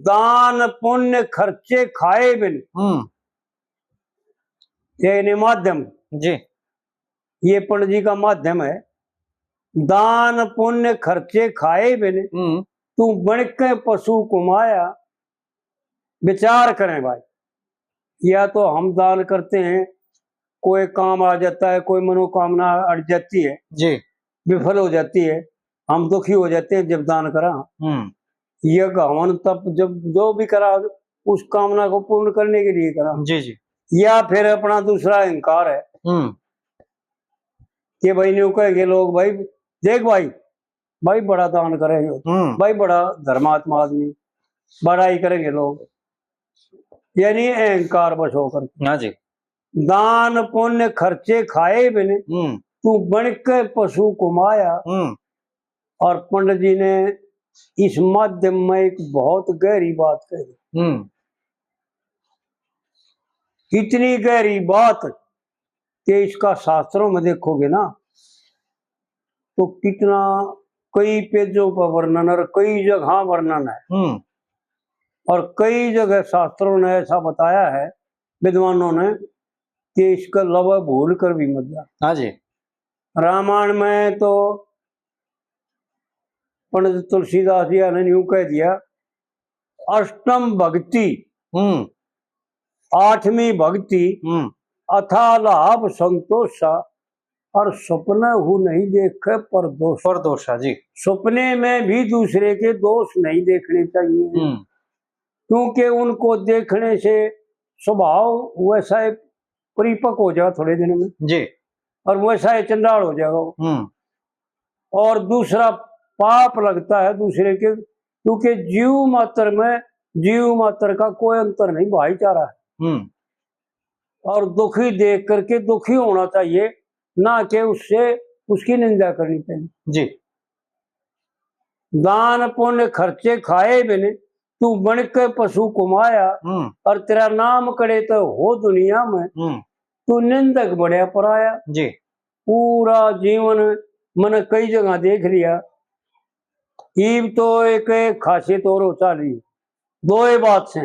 दान पुण्य खर्चे खाए बिन, ये माध्यम जी, ये पंडित जी का माध्यम है। दान पुण्य खर्चे खाए बिन तू बन के पशु कुमाया। विचार करें भाई, या तो हम दान करते हैं, कोई काम आ जाता है, कोई मनोकामना अट जाती है जी, विफल हो जाती है, हम दुखी हो जाते हैं जब दान करा। यज्ञ हवन तप जब जो भी करा उस कामना को पूर्ण करने के लिए करा। जी जी। या फिर अपना दूसरा अहंकार है कि भाई न्यू कहेंगे लोग, भाई देख भाई, भाई बड़ा दान करेंगे, भाई बड़ा धर्मात्मा आदमी, बड़ा ही करेंगे लोग, यानी अहंकार बस होकर। हाँ जी। दान पुण्य खर्चे खाए बिन तू बन के पशु कुमाया। और पंडित जी ने इस माध्यम में एक बहुत गहरी बात कही। इतनी गहरी बात कि इसका शास्त्रों में देखोगे ना तो कितना, कई पेजों पर वर्णन और कई जगह वर्णन है। और कई जगह शास्त्रों ने ऐसा बताया है विद्वानों ने कि इसका लव भूल कर भी मत जा। हाँ जी। रामायण में तो पंडित तुलसीदास जी ने यूं कह दिया, अष्टम भक्ति, आठवीं भक्ति, अथा लाभ संतोषा, और सपना हु नहीं देखे परदोषा। जी, सपने में भी दूसरे के दोष नहीं देखने चाहिए, क्योंकि उनको देखने से स्वभाव वैसा परिपक्व हो जाएगा थोड़े दिन में जी, और वैसा चंडाल हो जाएगा। और दूसरा पाप लगता है दूसरे के, क्योंकि जीव मात्र का कोई अंतर नहीं, भाईचारा है। और दुखी देख करके दुखी होना चाहिए, ना कि उससे उसकी निंदा करनी चाहिए जी। दान पुण्य खर्चे खाए बिन तू बन के पशु कुमाया, और तेरा नाम करे तो हो दुनिया में तू निंदक बढ़िया पराया जी। पूरा जीवन मैंने कई जगह देख लिया, ईब तो एक खासियत और होता रही, दो ही बात से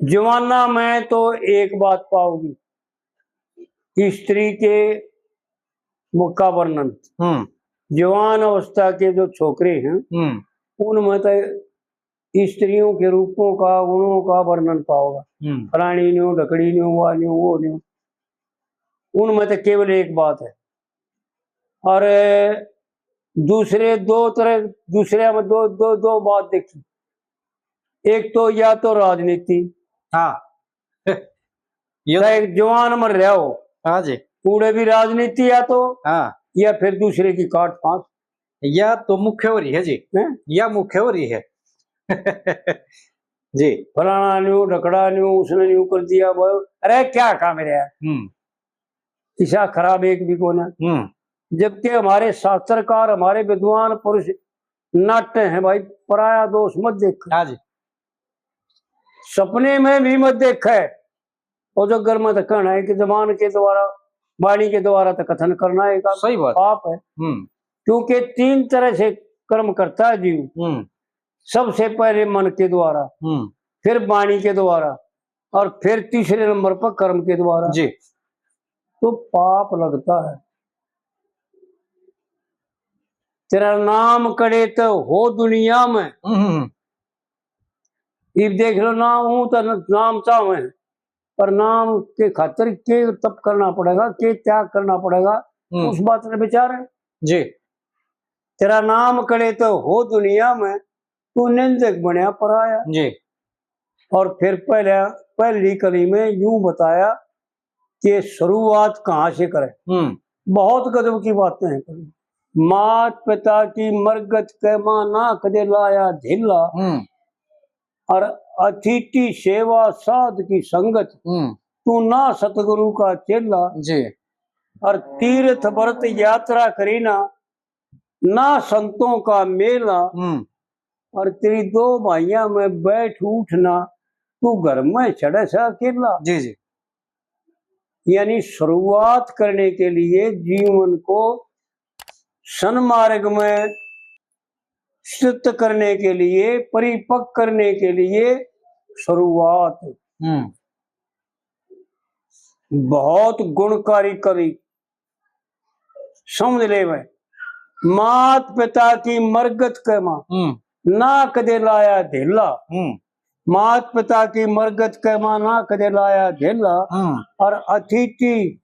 जवाना में तो एक बात पाओगी, स्त्री के मुक्का वर्णन, जवान अवस्था के जो छोकरे हैं उनमें तो स्त्रियों के रूपों का गुणों का वर्णन पाओगा, फलानी न्यू ढकड़ी न्यू वा न्यू वो न्यू, उनमें तो केवल एक बात है। और दूसरे दो तरह, दूसरे में दो दो दो बात देखी, एक तो या तो राजनीति, हाँ एक जवान मर रहा हो, हाँ जी, पूरे भी राजनीति, या तो हाँ, या फिर दूसरे की काट फांस, या तो मुख्य हो रही है जी, या मुख्य हो रही है जी, फलाना न्यू ढकड़ा न्यू उसने न्यू कर दिया, अरे क्या काम मेरे यार, ईसा खराब एक भी को ना। जबकि हमारे शास्त्रकार हमारे विद्वान पुरुष नाट्य हैं भाई, पराया दोष मत देख, हाँ जी, सपने में भी मत देख है, और जो गर्म में तो कहना है कि जबान के द्वारा वाणी के द्वारा तो कथन करना है, सही बात पाप है। क्योंकि तीन तरह से कर्म करता है जीव, सबसे पहले मन के द्वारा, फिर वाणी के द्वारा, और फिर तीसरे नंबर पर कर्म के द्वारा जी। तो पाप लगता है। तेरा नाम करे तो हो दुनिया में, ये देख लो नाम हूं तो नाम चाहे, पर नाम के खातिर के तप करना पड़ेगा, के त्याग करना पड़ेगा, उस बात ने विचार है जी। तेरा नाम करे तो हो दुनिया में तू निंदक बनया पराया जी। और फिर पहली कली में यूं बताया कि शुरुआत कहाँ से करें, बहुत गजब की बातें हैं। मात पिता की मरगत के मां ना कदे लाया ढिला, और अतिथि सेवा साध की संगत, तू ना सतगुरु का चेला जी। और तीर्थ व्रत यात्रा करीना, ना संतों का मेला, और तेरी दो भाइया में बैठ उठना, तू घर में चढ़े सा अकेला जी जी। यानी शुरुआत करने के लिए जीवन को सन्मार्ग में सिद्ध करने के लिए, परिपक्व करने के लिए शुरुआत। बहुत गुणकारी कवि, समझ ले भाई। मात पिता की मरगत के मां ना कदे लाया ढेला, मात पिता की मरगत के मां ना कदे लाया ढेला, और अतिथि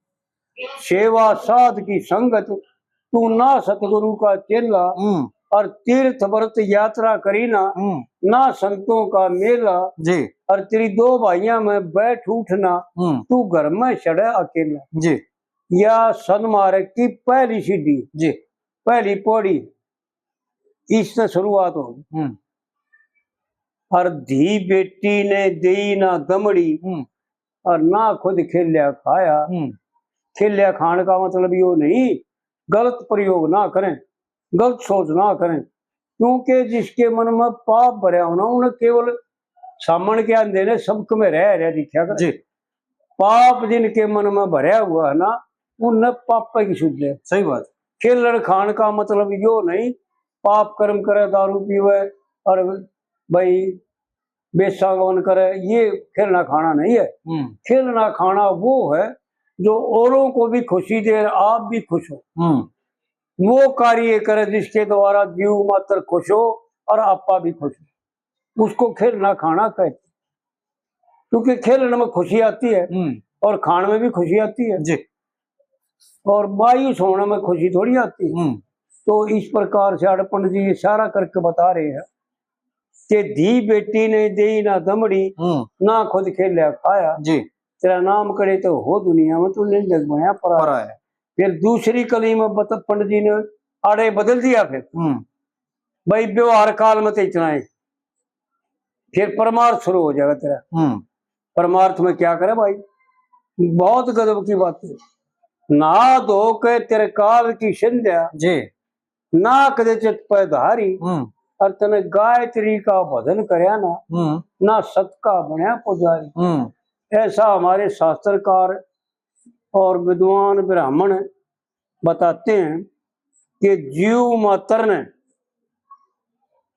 सेवा साध की संगत तू ना सतगुरु का चेला, और तीर्थ व्रत यात्रा करी ना संतों का मेला जी, और तेरी दो भाइयां में बैठ उठना तू घर में चढ़े अकेला जी। या सन्मार्ग की पहली सीढ़ी जी, पहली पौड़ी, इससे शुरुआत होगी। और धी बेटी ने दी ना दमड़ी, और ना खुद खेलिया खाया। खेलिया खाने का मतलब यो नहीं, गलत प्रयोग ना करें, गलत सोच ना करें, क्योंकि जिसके मन में पाप भरा होना उन्हें केवल सामने के अंधे ने सबक में रह दिखा कर जी। पाप जिनके मन में भरा हुआ है ना, उन्हें पाप की शुद्ध है। सही बात। खेलड़ खान का मतलब यो नहीं पाप कर्म करे, दारू पीवे और भाई बेसागवन करे, ये खेलना खाना नहीं है। खेलना खाना वो है जो औरों को भी खुशी दे, आप भी खुश हो, वो कार्य करे जिसके द्वारा जीव मात्र खुश हो और आपा भी खुश हो, उसको खेलना खाना कहते। क्योंकि खेलने में खुशी आती है और खाने में भी खुशी आती है जी, और मायूस होने में खुशी थोड़ी आती है। तो इस प्रकार से पंडित जी इशारा करके बता रहे हैं कि धी बेटी ने दी ना दमड़ी, ना खुद खेलिया खाया जी, तेरा नाम करे तो हो दुनिया में, तूने जग बनाया परा है। फिर दूसरी कली में पंडित जी ने आड़े बदल दिया, फिर भाई व्यवहार काल में तो इतना है, फिर परमार्थ शुरू हो जाएगा तेरा। परमार्थ में क्या करे भाई, बहुत गजब की बात है। ना धो के तेरे काल की संध्या जी, ना कदे चित पैधारी, और तने गायत्री का भजन करया ना सत का बनया पुजारी। ऐसा हमारे शास्त्रकार और विद्वान ब्राह्मण बताते हैं कि जीव मात्र ने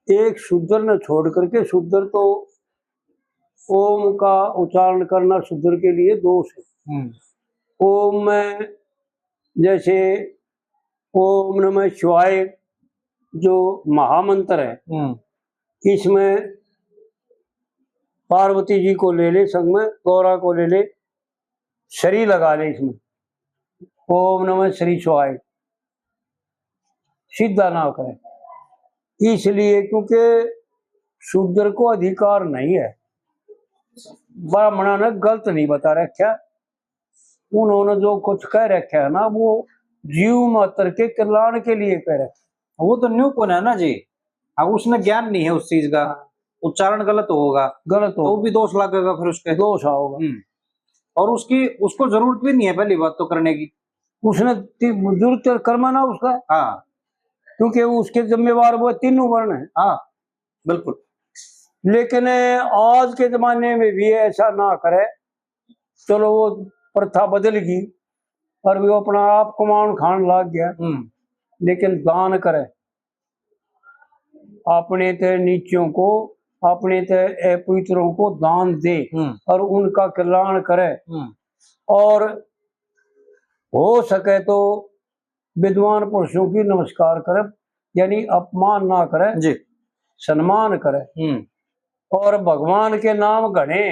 एक शूद्र ने छोड़ करके, शूद्र तो ओम का उच्चारण करना शूद्र के लिए दोष है। ओम में जैसे ओम नमः शिवाय जो महामंत्र है, इसमें पार्वती जी को ले ले, संग में गौरा को ले ले, श्री लगा ले इसमें, ओम नमः श्री शिवाय, सीधा ना करे, इसलिए क्योंकि शूद्र को अधिकार नहीं है। ब्राह्मणों ने गलत नहीं बता रखा, उन्होंने जो कुछ कह रखा है ना वो जीव मात्र के कल्याण के लिए कह रखा। वो तो न्यू कौन है ना जी, अब उसमें ज्ञान नहीं है उस चीज का, उच्चारण गलत होगा, गलत हो तो भी दोष लगेगा, फिर उसके दोष आओगा। और उसको जरूरत भी नहीं है पहली बात तो करने की, उसने जरूरत कर्मा ना उसका, हाँ, क्योंकि उसके जिम्मेवार वो तीनों वर्ण है। हाँ बिल्कुल। लेकिन आज के जमाने में भी ऐसा ना करे, चलो वो प्रथा बदल गई और वो अपना आप कमान खान लग गया, लेकिन दान करे, अपने ते नीचों को, अपने ते अपवित्रों को दान दे और उनका कल्याण करे, और हो सके तो विद्वान पुरुषों की नमस्कार करे, यानी अपमान ना करे जी, सम्मान करे, और भगवान के नाम गणे।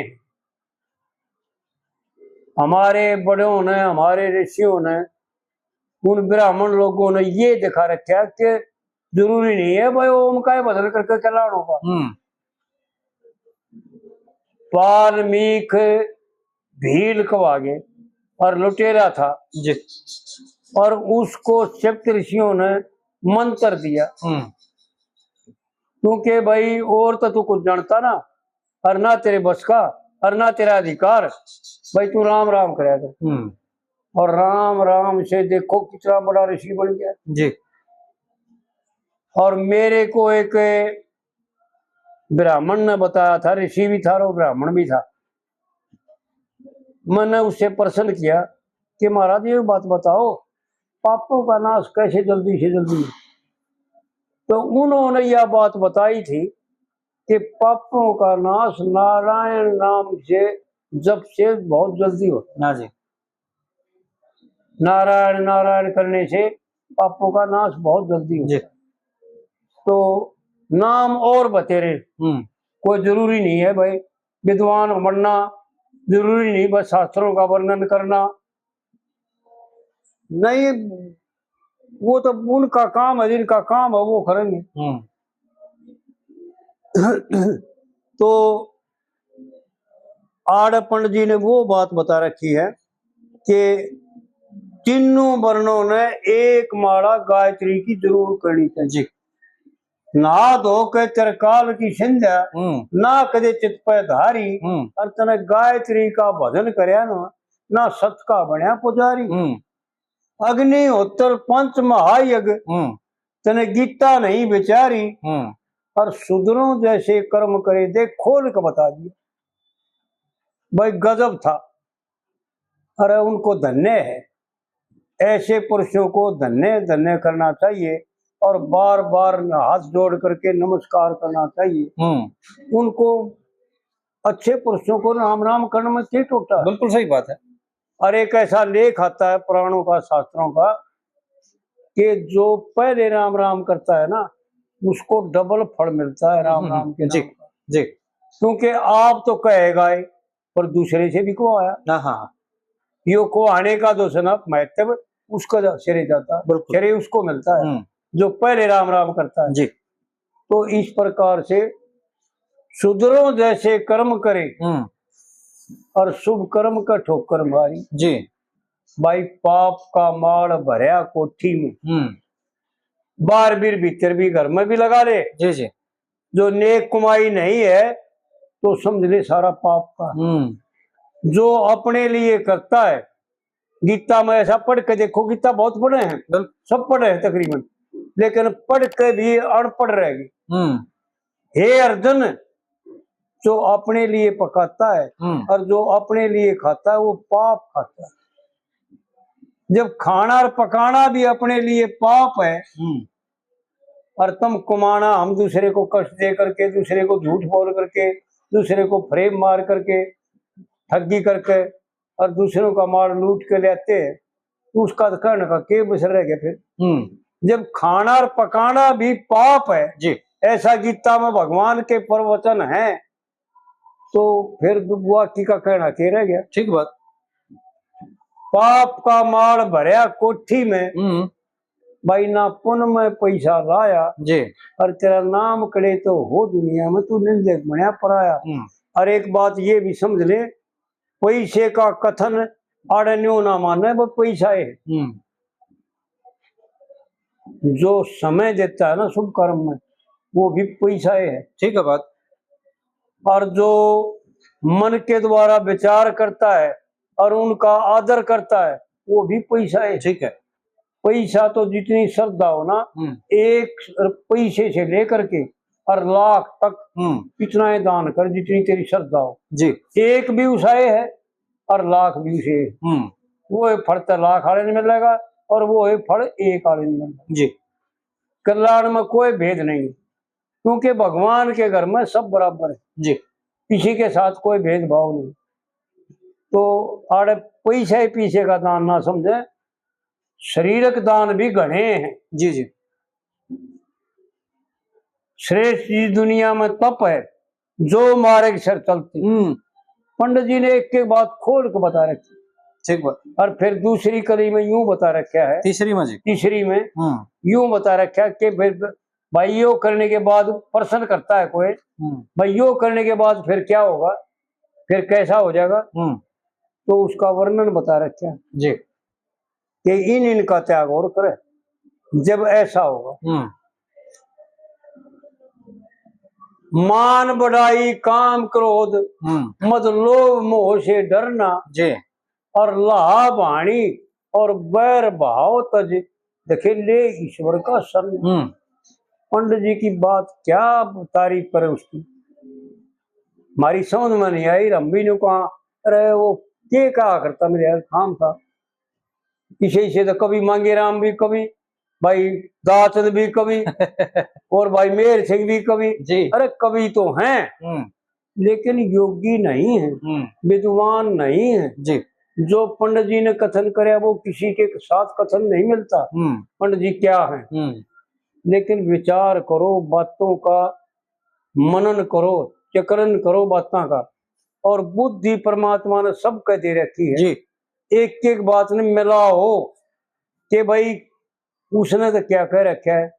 हमारे बड़ों ने, हमारे ऋषियों ने, उन ब्राह्मण लोगों ने ये दिखा रखा कि जरूरी नहीं है भाई ओम का बदल करके कल्याण होगा। वाल्मीक भील कवागे और लुटेरा था जी, और उसको सप्त ऋषियों ने मंत्र दिया, क्योंकि भाई और तो तू कुछ जानता ना, और ना तेरे बस का और ना तेरा अधिकार, भाई तू राम राम करेगा। और राम राम से देखो कितना बड़ा ऋषि बन गया जी। और मेरे को एक ब्राह्मण ने बताया था, ऋषि भी था और ब्राह्मण भी था, मैंने उससे प्रश्न किया कि महाराज ये बात बताओ, पापों का नाश कैसे जल्दी से जल्दी? तो उन्होंने यह बात बताई थी कि पापों का नाश नारायण नाम से जप से बहुत जल्दी होता हाँ जी। है। नारायण नारायण करने से पापों का नाश बहुत जल्दी होता जी। है। तो नाम और बतेरे, कोई जरूरी नहीं है भाई विद्वान बनना, जरूरी नहीं बस शास्त्रों का वर्णन करना, नहीं, वो तो उनका काम है, जिनका काम है वो करेंगे। तो आड़ पंडित जी ने वो बात बता रखी है कि तीनों वर्णों ने एक माला गायत्री की जरूर करनी चाहिए जी। नहा धो के त्रिकाल की संध्या ना कदे चित पे धारी, और तने गायत्री का भजन करया ना सत का बनया पुजारी। अग्निहोत्र पंच महायज्ञ तने गीता नहीं विचारी, और सुदरों जैसे कर्म करे देख खोल के बता दिया। भाई गजब था। अरे उनको धन्य है, ऐसे पुरुषों को धन्य धन्य करना चाहिए और बार बार हाथ जोड़ करके नमस्कार करना चाहिए। उनको अच्छे पुरुषों को राम राम करने में क्या टूटा? बिल्कुल सही बात है। और एक ऐसा लेख आता है पुराणों का शास्त्रों का कि जो पहले राम राम करता है ना उसको डबल फल मिलता है राम राम के जी नाम का। जी। क्योंकि आप तो कहेगा ही पर दूसरे से भी को आया। हाँ, यो को आने का जो है ना महत्व उसका श्रेय जाता है, श्रेय उसको मिलता है जो पहले राम राम करता है जी। तो इस प्रकार से सुधरो जैसे कर्म करे और शुभ कर्म का ठोकर मारी जी। भाई पाप का माल भरया कोठी में, बार बीर भीतर भी घर में भी लगा ले जी जी। जो नेक कमाई नहीं है तो समझ ले सारा पाप का। जो अपने लिए करता है, गीता में ऐसा पढ़ के देखो, गीता बहुत पढ़े हैं, सब पढ़े हैं तकरीबन, लेकिन पढ़ के भी अनपढ़ रहेगी। हे अर्जुन, जो अपने लिए पकाता है और जो अपने लिए खाता है वो पाप खाता है। जब खाना और पकाना भी अपने लिए पाप है और तुम कमाना, हम दूसरे को कष्ट दे करके, दूसरे को झूठ बोल करके, दूसरे को फ्रेम मार करके, ठगी करके और दूसरों का माल लूट के लेते हैं, तो उसका कहने का क्या बसर रह गया फिर? जब खाना और पकाना भी पाप है जी, ऐसा गीता में भगवान के प्रवचन है, तो फिर बाकी का कहना क्या रह गया? ठीक बात। पाप का माल भरया कोठी में, भाई ना पुण्य में पैसा लाया जी, और तेरा नाम करे तो हो दुनिया में तू निंदक बना पराया। और एक बात ये भी समझ ले, पैसे का कथन आड़न्यो ना माने, वो पैसा है। जो समय देता है ना शुभ कर्म में, वो भी पैसा है। ठीक है बात। और जो मन के द्वारा विचार करता है और उनका आदर करता है वो भी पैसा है। ठीक है। पैसा तो जितनी श्रद्धा हो ना, एक पैसे से लेकर के और लाख तक इतना ही दान कर जितनी तेरी श्रद्धा हो जी। एक भी उसाए है और लाख भी उसे है। वो फल तो लाख आने में मिलेगा और वो है फल एक आने में मिलेगा जी। कल्याण में कोई भेद नहीं, क्योंकि भगवान के घर में सब बराबर है जी, किसी के साथ कोई भेदभाव नहीं। तो आड़े पैसे ही पीछे का दान ना समझे, शरीरक दान भी घने हैं जी जी। श्रेष्ठ चीज दुनिया में तप है जो मार्ग सर चलती। पंडित जी ने एक एक बात खोल के बता रखी। ठीक बात। और फिर दूसरी कड़ी में यूं बता रखा है, तीसरी में यूं बता रखा कि भाई यो करने के बाद प्रश्न करता है कोई, भाई यो करने के बाद फिर क्या होगा, फिर कैसा हो जाएगा, तो उसका वर्णन बता रखा जी कि इनका त्याग और करे जब ऐसा होगा। मान बढ़ाई काम क्रोध मद लोभ मोह से डरना जी, और लाभ हानि और बैर भाव तज देखे ले ईश्वर का शरण। पंडित जी की बात क्या तारीफ करे उसकी, हमारी समझ में नहीं आई। रंबी ने कहा अरे वो क्या कहा करता मेरे यार, खाम था इसे तो कभी मांगे राम भी कभी भाई दातन भी कवि और भाई मेहर सिंह भी कवि। जी। अरे कवि तो हैं लेकिन योगी नहीं है, विद्वान नहीं है। जी। जो पंडित जी ने कथन करे वो किसी के साथ कथन नहीं मिलता। पंडित जी क्या है, लेकिन विचार करो बातों का, मनन करो, चक्रण करो बातों का, और बुद्धि परमात्मा ने सब कह दे रखी है। जी। एक एक बात ने मिलाओ कि भाई उसने तो क्या कह रखा है,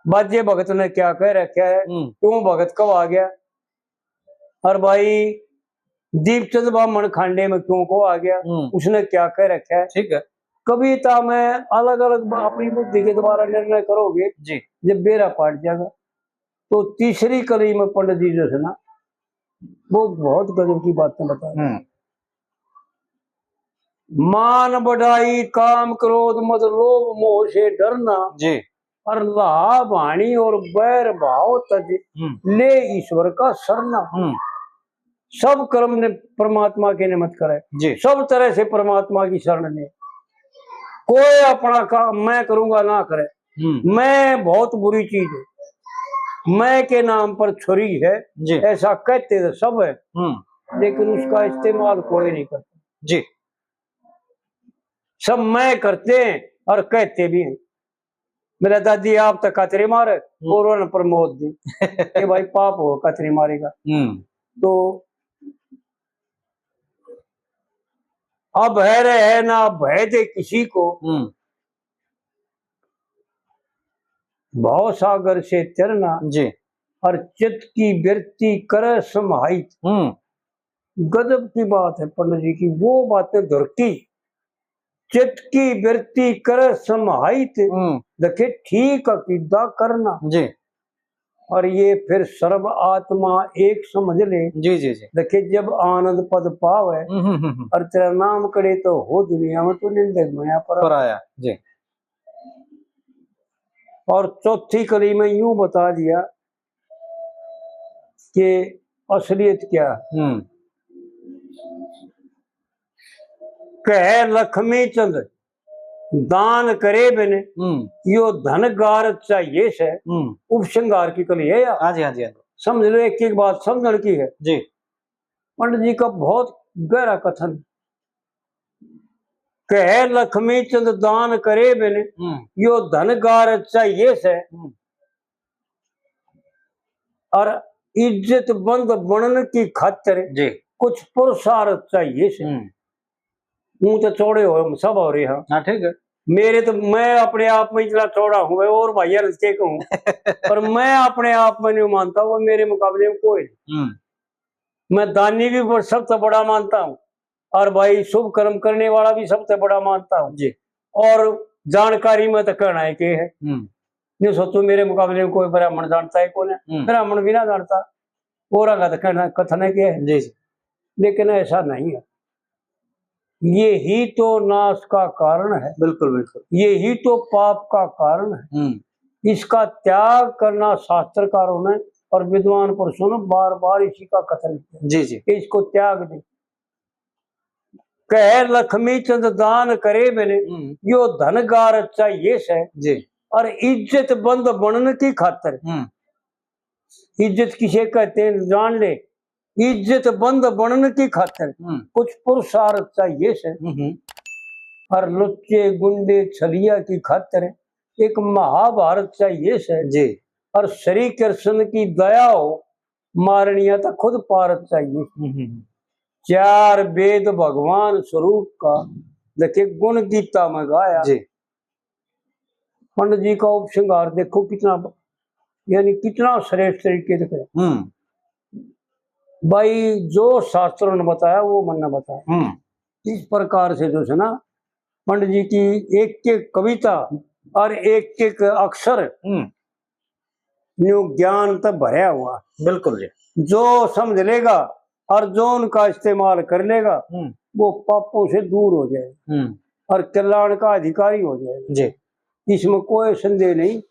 बाजे भगत ने क्या कह रखा है, क्यों भगत कब आ गया, और भाई दीपचंद ब्राह्मण खांडे में क्यों को आ गया, उसने क्या कह रखा है। ठीक है। कविता में अलग अलग अपनी बुद्धि के द्वारा निर्णय करोगे जी। जब बेरा पाट जाएगा। तो तीसरी कली में पंडित जी जो है ना वो बहुत गजब की बातें बताए। मान बढ़ाई काम क्रोध मद लोभ मोह से डरना जी। और लाभ वाणी और बैर भाव तज ले ईश्वर का सरना। सब कर्म ने परमात्मा के निमित्त करे जी। सब तरह से परमात्मा की शरण ले। कोई अपना काम मैं करूंगा ना करे, मैं बहुत बुरी चीज है, मैं के नाम पर छुरी है जी। ऐसा कहते तो सब है, लेकिन उसका इस्तेमाल कोई नहीं करता। जी। सब मैं करते हैं और कहते भी हैं। मेरा दादी आप तक कतरे मारे और प्रमोद दी कि भाई पाप हो कतरे मारेगा। तो अब है रहे ना भय दे किसी को, भाव सागर से तरना जी। और चित्त की वृत्ति करे समाहित। गजब की बात है पंडित जी की, वो बातें धुरकी चित्त की वृत्ति करे समाहित। देखे ठीक अकीदा करना जी। और ये फिर सर्व आत्मा एक समझ ले। जी जी जी। देखे जब आनंद पद पावे और तेरा नाम करे तो हो दुनिया में तो निंदक माया पर आया। जी। और चौथी कड़ी में यूं बता दिया कि असलियत क्या है। कह लक्ष्मी चंद दान करे बिन यो धन गार चाहिए से उपसंगार की कली है। हाँ जी हाँ जी। समझ लो एक एक बात समझने की है जी। पंडित जी का बहुत गहरा कथन। कह लक्ष्मी चंद दान करे बिन यो धन गार चाहिए से और इज्जत बंद बनने की खातिर जी कुछ पुरुषार्थ चाहिए से। मुंह तो चौड़े हो सब हो रहे हैं। हाँ ठीक है। मेरे तो मैं अपने आप में इतना चौड़ा हूँ और भैया के कहूँ पर मैं अपने आप में नहीं मानता वो मेरे मुकाबले में कोई नहीं। मैं दानी भी सबसे बड़ा मानता हूँ और भाई शुभ कर्म करने वाला भी सबसे बड़ा मानता हूँ जी। और जानकारी में तो कहना है कि है नहीं सोचो मेरे मुकाबले में कोई ब्राह्मण जानता है कौन है, ब्राह्मण भी ना जानता और का तो कहना कथन है कि है जी। लेकिन ऐसा नहीं है, ये ही तो नाश का कारण है। बिल्कुल बिल्कुल, ये ही तो पाप का कारण है। इसका त्याग करना शास्त्रकारों ने और विद्वान पुरुषों ने बार बार इसी का कथन किया जी जी कि इसको त्याग दे। कह लक्ष्मी चंद दान करे बिन यो धन गार चाहिए से जी और इज्जत बंद बनने की खातिर। इज्जत किसे कहते हैं जान ले, इज्जत बंद बनने की खातिर कुछ पुरुषार्थ चाहिए से और लुच्चे गुंडे छलिया की खातिर एक महाभारत चाहिए से जी और श्री कृष्ण की दया हो मारनिया तो खुद पारत चाहिए। चार वेद भगवान स्वरूप का देखिए गुण गीता में गाया जी। पंडित जी का उपसंहार देखो कितना यानी कितना श्रेष्ठ तरीके से भाई जो शास्त्रों ने बताया वो मन ने बताया। इस प्रकार से जो है ना पंडित जी की एक एक कविता और एक एक अक्षर न्यू ज्ञान तब भरा हुआ। बिल्कुल जी, जो समझ लेगा और जो उनका इस्तेमाल कर लेगा वो पापों से दूर हो जाएगा और कल्याण का अधिकारी हो जाएगा जी। इसमें कोई संदेह नहीं।